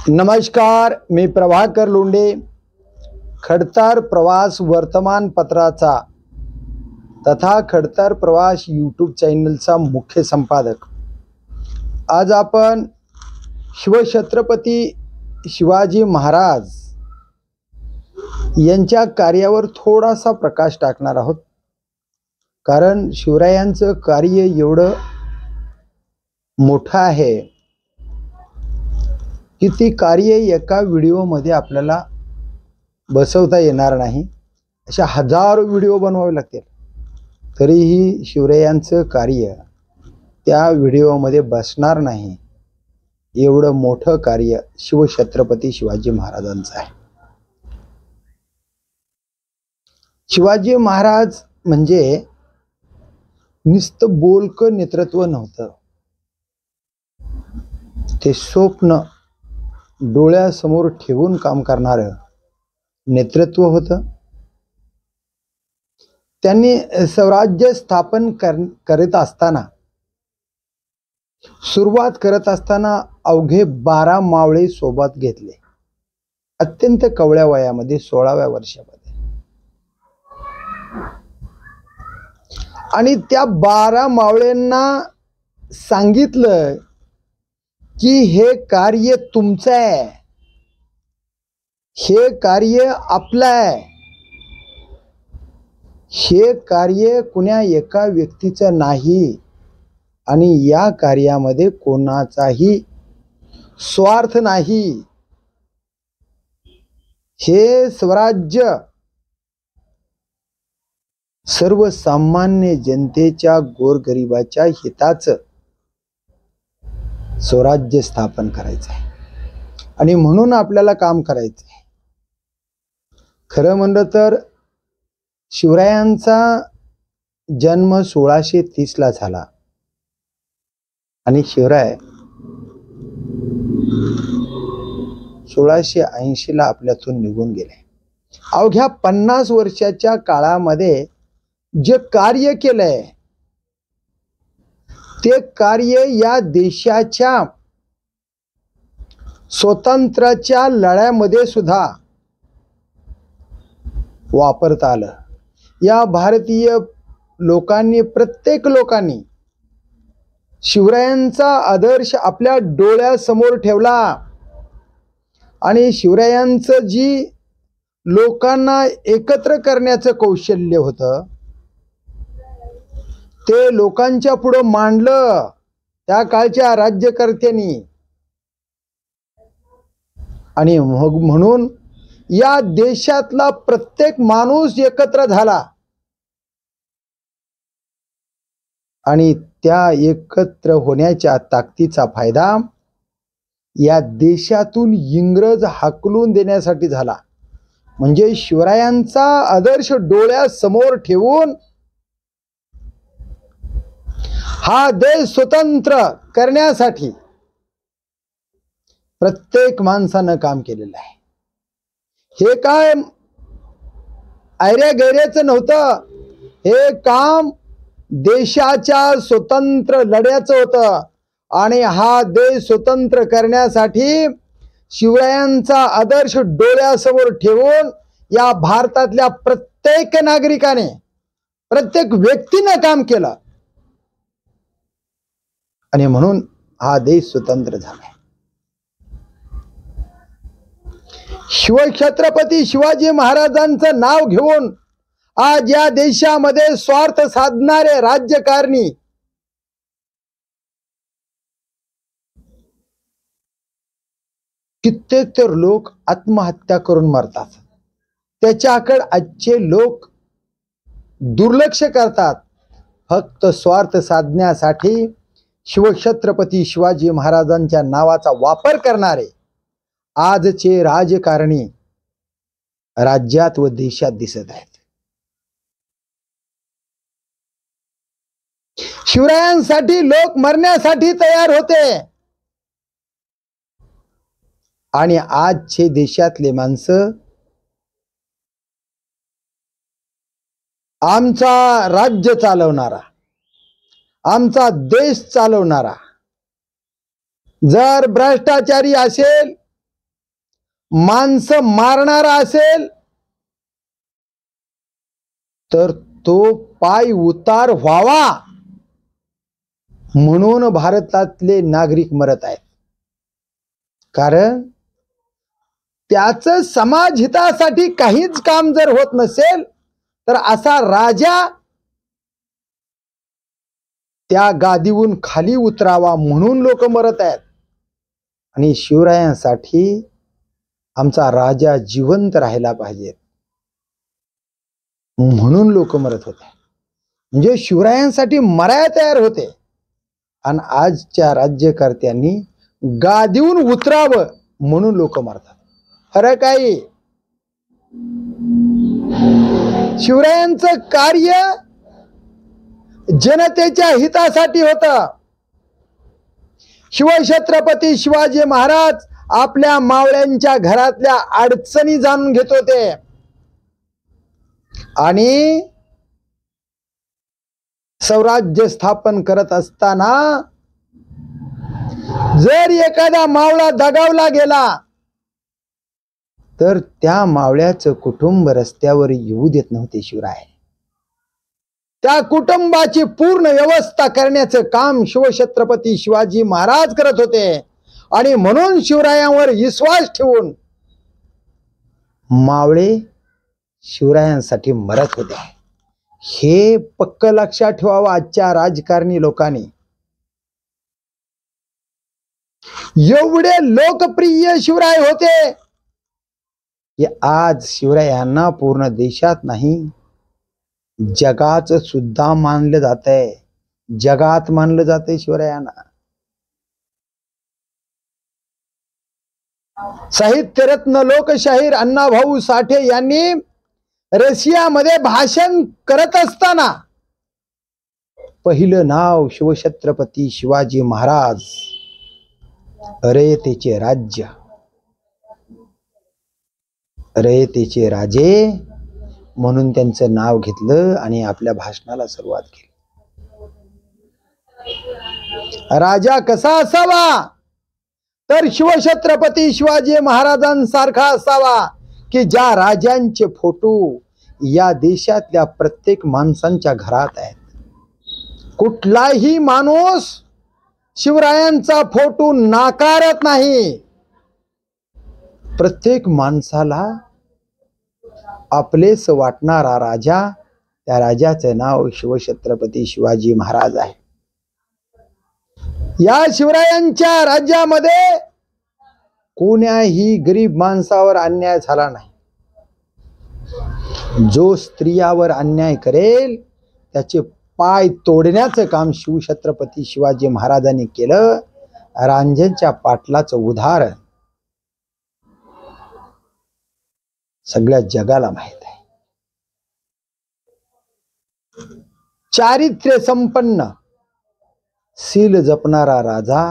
नमस्कार, मी प्रभाकर लोंढे, खडतर प्रवास वर्तमानपत्राचा तथा खडतर प्रवास यूट्यूब चॅनलचा मुख्य संपादक। आज आपण शिवछत्रपती शिवाजी महाराज यांच्या कार्यावर थोडासा प्रकाश टाकणार आहोत, कारण शिवरायांचं कार्य एवढं मोठं आहे की ती कार्य एका व्हिडिओमध्ये आपल्याला बसवता येणार नाही। अशा हजारो व्हिडिओ बनवावे लागतील, तरीही शिवरायांचं कार्य त्या व्हिडिओमध्ये बसणार नाही। एवढं मोठं कार्य शिवछत्रपती शिवाजी महाराजांचं आहे। शिवाजी महाराज म्हणजे नुसतं बोलकं नेतृत्व नव्हतं, ते स्वप्न डोळ्यासमोर ठेवून काम करणारं नेतृत्व होतं। त्यांनी स्वराज्य स्थापन करत असताना सुरुवात करत असताना अवघे 12 मावळे सोबत घेतले, अत्यंत कवळ्या वयामध्ये 16व्या वर्षामध्ये। आणि त्या 12 मावळ्यांना सांगितलं की हे कार्य तुमचं आहे, हे कार्य आपलं आहे, हे कार्य कुण्या एका व्यक्तीचं नाही आणि या कार्यामध्ये कोणाचाही स्वार्थ नाही। हे स्वराज्य सर्वसामान्य जनतेच्या गोरगरिबाच्या हिताचं स्वराज्य स्थापन करायचं आहे आणि म्हणून आपल्याला काम करायचं आहे। खरं म्हणलं तर शिवरायांचा जन्म 1630 ला झाला आणि शिवराय 1680 ला आपल्यातून निघून गेले। अवघ्या 50 वर्षाच्या काळामध्ये जे कार्य केलंय ते कार्य या देशाच्या स्वातंत्र्याच्या लढ्यामध्ये सुद्धा वापरता आलं। या भारतीय लोकांनी, प्रत्येक लोकांनी शिवरायांचा आदर्श आपल्या डोळ्यासमोर ठेवला आणि शिवरायांचं जी लोकांना एकत्र करण्याचं कौशल्य होतं ते लोकांच्या पुढे मांडलं त्या काळच्या राज्यकर्त्यांनी। आणि म्हणून या देशातला प्रत्येक माणूस एकत्र झाला आणि त्या एकत्र होण्याच्या ताकदीचा फायदा या देशातून इंग्रज हाकलून देण्यासाठी झाला। म्हणजे शिवरायांचा आदर्श डोळ्यासमोर ठेवून हा देश स्वतंत्र करण्यासाठी प्रत्येक माणसानं काम केलेलं आहे। हे काय ऐऱ्या-गैऱ्याचं नव्हतं, हे काम देशाच्या स्वतंत्र लढ्याचं होतं आणि हा देश स्वतंत्र करण्यासाठी शिवरायांचा आदर्श डोळ्यासमोर ठेवून या भारतातल्या प्रत्येक नागरिकाने, प्रत्येक व्यक्तीने काम केलं आणि म्हणून हा देश स्वतंत्र झाला। शिवछत्रपती शिवाजी महाराजांचं नाव घेऊन आज या देशामध्ये स्वार्थ साधणारे राज्यकारणी कित्येक तर लोक आत्महत्या करून मरतात, त्याच्याकडे आजचे लोक दुर्लक्ष करतात। फक्त स्वार्थ साधण्यासाठी शिवछत्रपती शिवाजी महाराजांच्या नावाचा वापर करणारे आजचे राजकारणी राज्यात व देशात दिसत आहेत। शिवरायांसाठी लोक मरण्यासाठी तयार होते आणि आजचे देशातले माणसं आमचा राज्य चालवणारा, आमचा देश चालवणारा जर भ्रष्टाचारी असेल माणसं मारणारा असेल तर तो पाय उतार व्हावा म्हणून भारतातले नागरिक मरत आहेत. कारण त्याचं समाज हितासाठी काहीच काम जर होत नसेल तर असा राजा त्या गादीवरून खाली उतरावा म्हणून लोक मरत आहेत. आणि शिवरायांसाठी आमचा राजा जिवंत राहिला पाहिजे म्हणून लोक मरत होते. म्हणजे शिवरायांसाठी मराया तयार होते. आणि आजच्या राज्यकर्त्यांनी गादीवरून उतरावं म्हणून लोक मरतात. फरक आहे. शिवरायांचं कार्य जनतेच्या हितासाठी होतं. शिवछत्रपती शिवाजी महाराज आपल्या मावळ्यांच्या घरातल्या अडचणी जाणून घेत होते आणि स्वराज्य स्थापन करत असताना जर एखादा मावळा दगावला गेला तर त्या मावळ्याचं कुटुंब रस्त्यावर येऊ देत नव्हते शिवराय. त्या कुटुंबाची पूर्ण व्यवस्था करण्याचं काम शिवछत्रपती शिवाजी महाराज करत होते. आणि म्हणून शिवरायांवर विश्वास ठेवून मावळे शिवरायांसाठी मरत होते. हे पक्क लक्षात ठेवावं आजच्या राजकारणी लोकांनी. एवढे लोकप्रिय शिवराय होते की आज शिवरायांना पूर्ण देशात नाही जगात सुद्धा मानलं जातंय. जगात मानलं जातंय शिवरायांना. साहित्यरत्न लोकशाहीर अण्णाभाऊ साठे यांनी रशियामध्ये भाषण करत असताना पहिलं नाव शिवछत्रपती शिवाजी महाराज, रयतेचे राज्य, रयतेचे राजे म्हणून त्यांचं नाव घेतलं आणि आपल्या भाषणाला सुरुवात केली. राजा कसा असावा तर शिवछत्रपती शिवाजी महाराजांसारखा असावा की ज्या राजांचे फोटो या देशातल्या प्रत्येक माणसांच्या घरात आहेत. कुठलाही माणूस शिवरायांचा फोटो नाकारत नाही. प्रत्येक माणसाला आपलेस वाटणारा राजा, त्या राजाचं नाव शिवछत्रपती शिवाजी महाराज आहे. या शिवरायांच्या राज्यामध्ये कोण्याही गरीब माणसावर अन्याय झाला नाही. जो स्त्रियावर अन्याय करेल त्याचे पाय तोडण्याचं काम शिवछत्रपती शिवाजी महाराजांनी केलं. रांजणच्या पाटलाचं उदाहरण सगळ्या जगाला माहित आहे. चारित्र्य संपन्न शील जपणारा राजा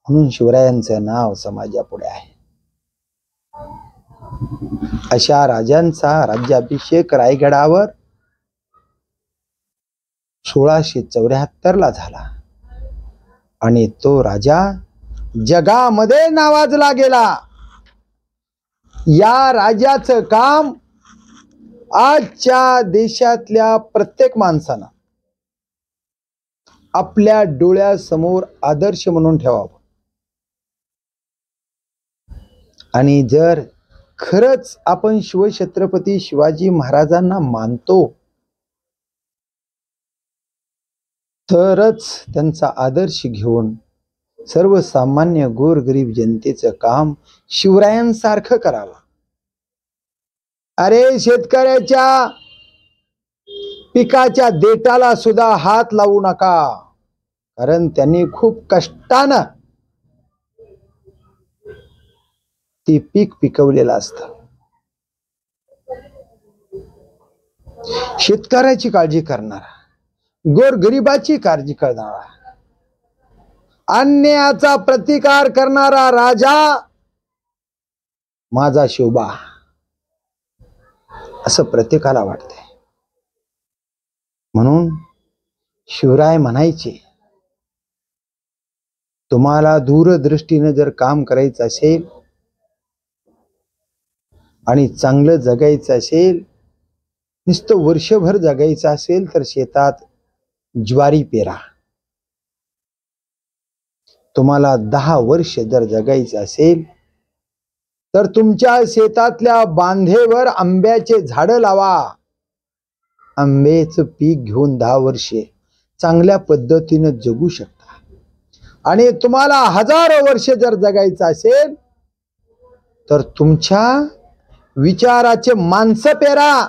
म्हणून शिवरायांचं नाव समाजापुढे आहे. अशा राजांचा राज्याभिषेक रायगडावर 1674 ला झाला आणि तो राजा जगामध्ये नावाजला गेला. या राजाचं काम आजच्या देशातल्या प्रत्येक माणसानं आपल्या डोळ्यासमोर आदर्श म्हणून ठेवावं. आणि जर खरंच आपण शिवछत्रपती शिवाजी महाराजांना मानतो तरच त्यांचा आदर्श घेऊन सर्वसामान्य गोरगरीब जनतेचं काम शिवरायांसारखं करावं. अरे शेतकऱ्याच्या पिकाच्या देठाला सुद्धा हात लावू नका, कारण त्यांनी खूप कष्टानं ते पीक पिकवलेलं असतं. शेतकऱ्याची काळजी करणारा, गोरगरिबाची काळजी करणारा, अन्यायाचा प्रतिकार करणारा राजा माझा शिवबा असं प्रत्येकाला वाटतंय. म्हणून शिवराय म्हणायचे, तुम्हाला दूरदृष्टीने जर काम करायचं असेल आणि चांगलं जगायचं असेल, नुसतं वर्षभर जगायचं असेल तर शेतात ज्वारी पेरा. तुम्हाला 10 वर्ष जर जगायचं असेल तर तुमच्या शेतातल्या बांधेवर आंब्याचे झाडं लावा. आंब्याचं पीक घेऊन 10 वर्षे चांगल्या पद्धतीने जगू शकता. आणि तुम्हाला हजारो वर्ष जर जगायचं असेल तर तुमच्या विचाराचे माणसं पेरा.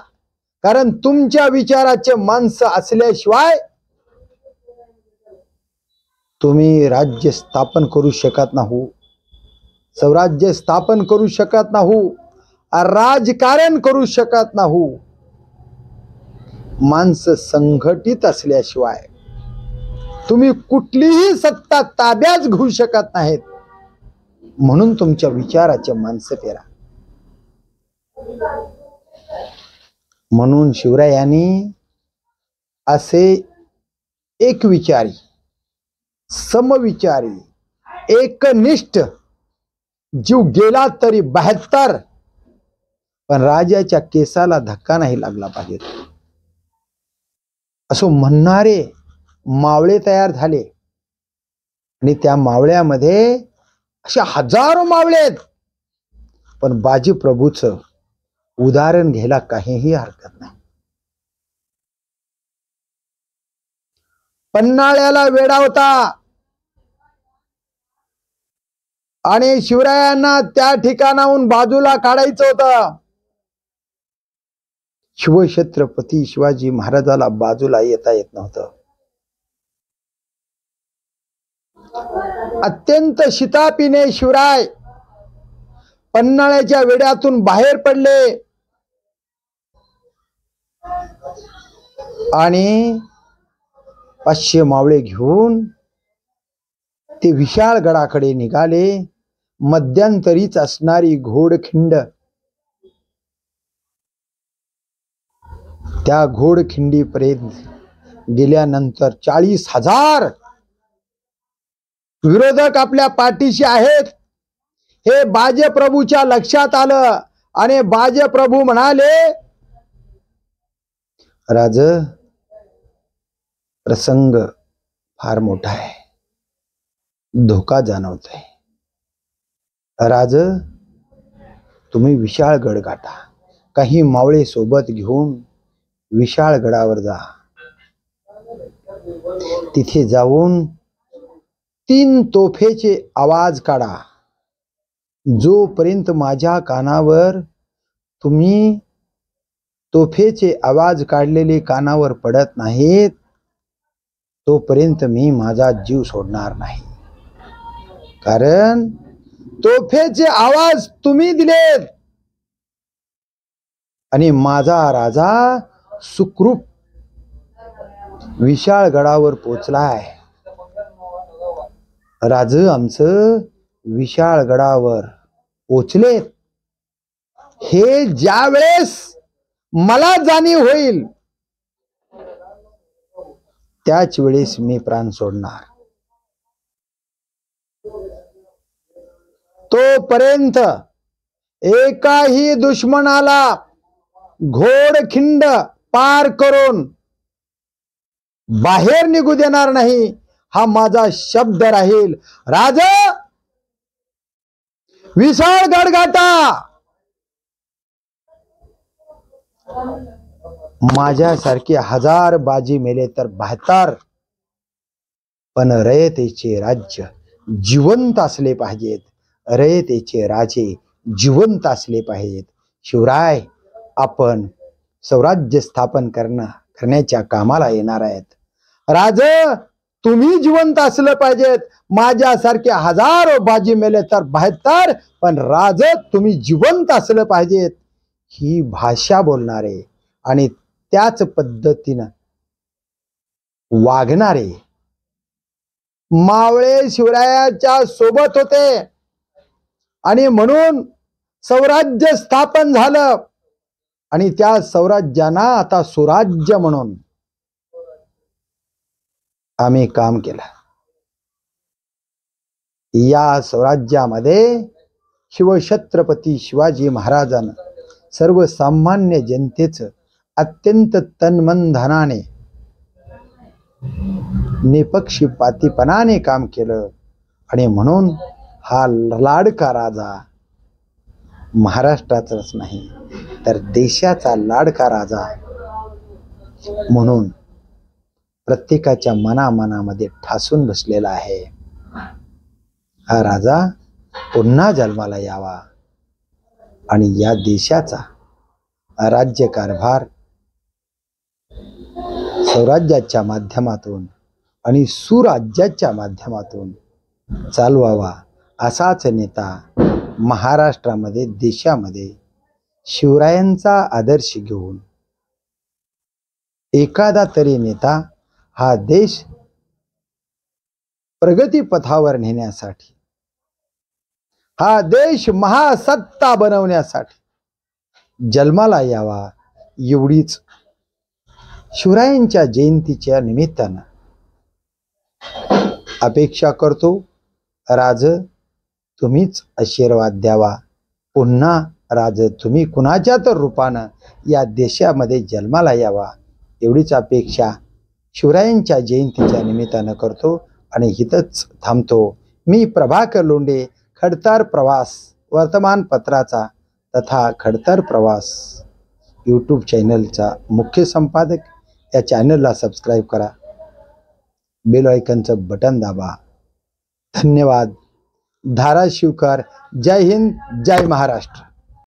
कारण तुमच्या विचाराचे माणसं असल्याशिवाय तुम्ही राज्य स्थापन करू शकत नाही, स्वराज्य स्थापन करू शकत नाही, राजकारण करू शकत नाही. माणसं संघटित असल्याशिवाय तुम्ही कुठलीही सत्ता ताब्यात घेऊ शकत नाहीत. म्हणून तुमच्या विचाराचे माणसं पेरा. म्हणून शिवरायांनी असे एक विचारी, समविचारी, एकनिष्ठ जीव गेला तरी 72, पण राजाच्या केसाला धक्का नाही लागला पाहिजे असं म्हणणारे मावळे तयार झाले. आणि त्या मावळ्यामध्ये असे हजारो मावळे आहेत. पण बाजी प्रभूचं उदाहरण घ्यायला काहीही हरकत नाही. पन्हाळ्याला वेढा होता आणि शिवरायांना त्या ठिकाणाहून बाजूला काढायचं होतं. शिवछत्रपती शिवाजी महाराजाला बाजूला येता येत नव्हतं. अत्यंत शितापीने शिवराय पन्हाळ्याच्या वेढ्यातून बाहेर पडले आणि 500 मावळे घेऊन ते विशाळगडाकडे निघाले. मध्यंतरीच असणारी घोडखिंड, त्या घोडखिंडीपर्यंत गेल्यानंतर 40,000 विरोधक आपल्या पाठीशी आहेत हे बाजीप्रभूच्या लक्षात आलं. आणि बाजीप्रभू म्हणाले, राज, प्रसंग फार मोठा आहे, धोका जाणवतोय. राज, तुम्ही विशाळगड गाठा, काही मावळे सोबत घेऊन विशाळगडावर जा. तिथे जाऊन 3 तोफेचे आवाज काढा. जोपर्यंत माझ्या कानावर तुम्ही तोफेचे आवाज काढलेले कानावर पडत नाहीत तोपर्यंत मी माझा जीव सोडणार नाही. कारण तोफेचे आवाज तुम्ही दिलेत आणि माझा राजा सुखरूप विशाळगडावर पोचलाय. राज आमचं विशाळगडावर पोचलेत हे ज्या वेळेस मला जाणीव होईल त्याच वेळेस मी प्राण सोडणार. तोपर्यंत एकाही दुश्मनाला घोडखिंड पार करून बाहेर निघू देणार नाही, हा माझा शब्द राहील. राजा, विशाळगड गाठा. माझ्यासारखे 1000 बाजी मेले तर 72, पण रयतेचे राज्य जिवंत असले पाहिजेत, रयतेचे राजे जिवंत असले पाहिजेत. शिवराय, आपण स्वराज्य स्थापन करण्याच्या कामाला येणार आहेत. राज, तुम्ही जिवंत असलं पाहिजेत. माझ्यासारखे हजारो बाजी मेले तर 72, पण राज तुम्ही जिवंत असलं पाहिजेत. ही भाषा बोलणारे आणि त्याच पद्धतीनं वागणारे मावळे शिवरायाच्या सोबत होते. आणि म्हणून स्वराज्य स्थापन झालं आणि त्या स्वराज्याना आता सुराज्य म्हणून आम्ही काम केलं. या स्वराज्यामध्ये शिवछत्रपती शिवाजी महाराजांना सर्वसामान्य जनतेचं अत्यंत तनमन धनाने निपक्षपातीपणाने काम केलं आणि म्हणून हा लाडका राजा महाराष्ट्राचाच नाही तर देशाचा लाडका राजा म्हणून प्रत्येकाच्या मनामनामध्ये ठासून बसलेला आहे. हा राजा पुन्हा जन्माला यावा आणि या देशाचा राज्यकारभार स्वराज्याच्या माध्यमातून आणि सुराज्याच्या माध्यमातून चालवावा असाच नेता महाराष्ट्रामध्ये देशामध्ये शिवरायांचा आदर्श घेऊन एखादा तरी नेता हा देश प्रगतीपथावर नेण्यासाठी, हा देश महासत्ता बनवण्यासाठी जन्माला यावा एवढीच शिवरायांच्या जयंतीच्या निमित्तानं अपेक्षा करतो. राज तुम्हीच आशीर्वाद द्यावा. पुन्हा राज तुम्ही कुणाच्या तर रूपानं या देशामध्ये जन्माला यावा एवढीच अपेक्षा शिवरायांच्या जयंतीच्या निमित्तानं करतो आणि इथंच थांबतो. मी प्रभाकर लोंढे, खडतर प्रवास वर्तमानपत्राचा तथा खडतर प्रवास यूट्यूब चॅनलचा मुख्य संपादक. या चॅनलला सबस्क्राईब करा, बेल आयकॉनचं बटन दाबा. धन्यवाद. धाराशिवकर. जय हिंद, जय महाराष्ट्र.